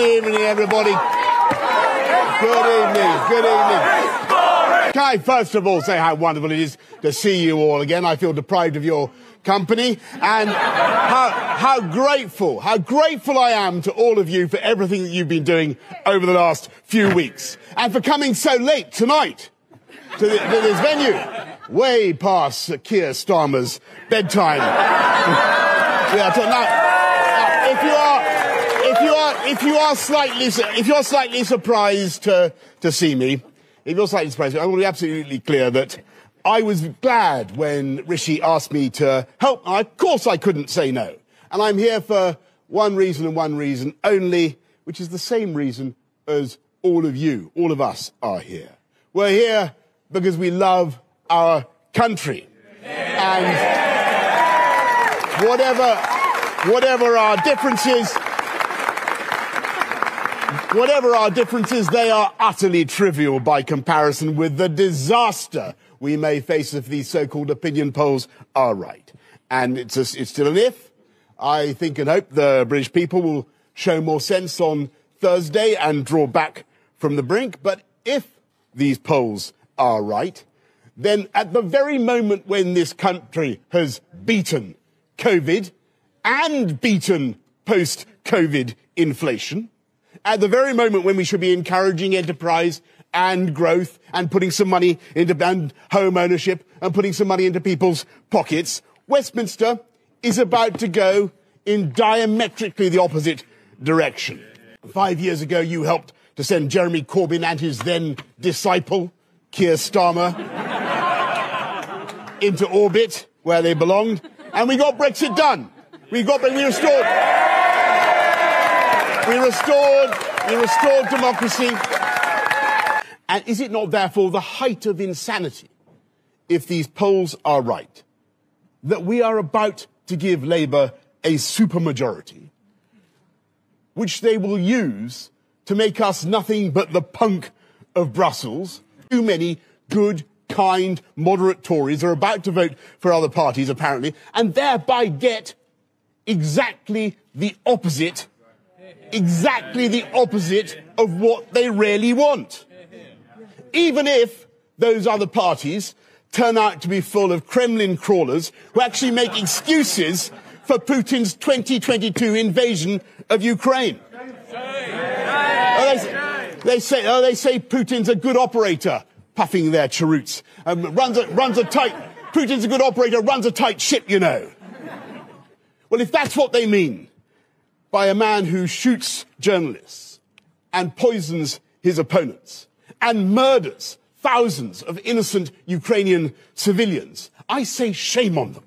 evening, everybody. Good evening. Good evening. Can I first of all say how wonderful it is to see you all again? I feel deprived of your company, and how grateful I am to all of you for everything that you've been doing over the last few weeks, and for coming so late tonight to this venue, way past Keir Starmer's bedtime. Yeah, now, if you are slightly surprised to see me, I want to be absolutely clear that I was glad when Rishi asked me to help. Of course I couldn't say no. And I'm here for one reason and one reason only, which is the same reason as all of you, all of us are here. We're here because we love our country. And whatever our differences, they are utterly trivial by comparison with the disaster we may face if these so-called opinion polls are right. And it's still an if. I think and hope the British people will show more sense on Thursday and draw back from the brink. But if these polls are right, then at the very moment when this country has beaten COVID and beaten post-COVID inflation, at the very moment when we should be encouraging enterprise and growth and putting some money into home ownership and putting some money into people's pockets, Westminster is about to go in diametrically the opposite direction. 5 years ago, you helped to send Jeremy Corbyn and his then disciple, Keir Starmer, into orbit where they belonged, and we got Brexit done. We restored democracy. And is it not therefore the height of insanity, if these polls are right, that we are about to give Labour a supermajority, which they will use to make us nothing but the punk of Brussels? Too many good, kind, moderate Tories are about to vote for other parties, apparently, and thereby get exactly the opposite of what they really want. Even if those other parties turn out to be full of Kremlin crawlers who actually make excuses for Putin's 2022 invasion of Ukraine. They say Putin's a good operator, puffing their cheroots. Putin's a good operator, runs a tight ship, you know. Well, if that's what they mean by a man who shoots journalists and poisons his opponents and murders thousands of innocent Ukrainian civilians, I say shame on them.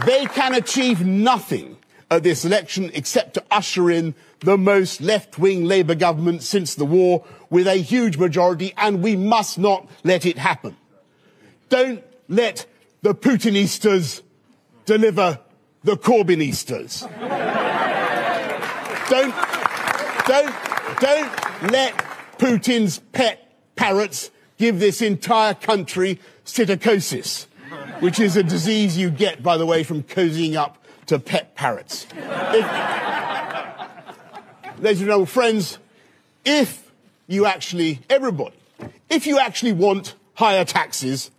They can achieve nothing at this election except to usher in the most left-wing Labour government since the war with a huge majority, and we must not let it happen. Don't let the Putinistas deliver the Corbynistas. Don't let Putin's pet parrots give this entire country psittacosis, which is a disease you get, by the way, from cozying up to pet parrots. Ladies and gentlemen, friends, if you actually want higher taxes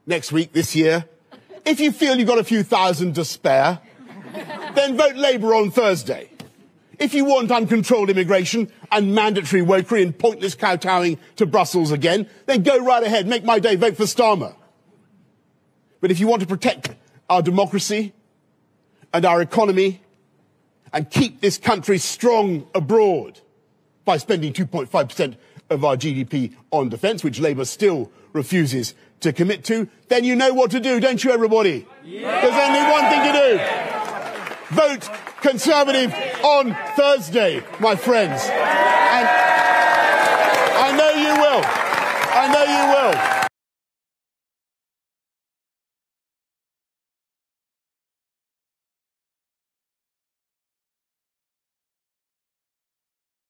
next week, this year, if you feel you've got a few thousand to spare, then vote Labour on Thursday. If you want uncontrolled immigration and mandatory wokery and pointless kowtowing to Brussels again, then go right ahead, make my day, vote for Starmer. But if you want to protect our democracy and our economy and keep this country strong abroad by spending 2.5% of our GDP on defence, which Labour still refuses to commit to, then you know what to do, don't you, everybody? Yeah. There's only one thing to do. Vote Conservative on Thursday, my friends. And I know you will.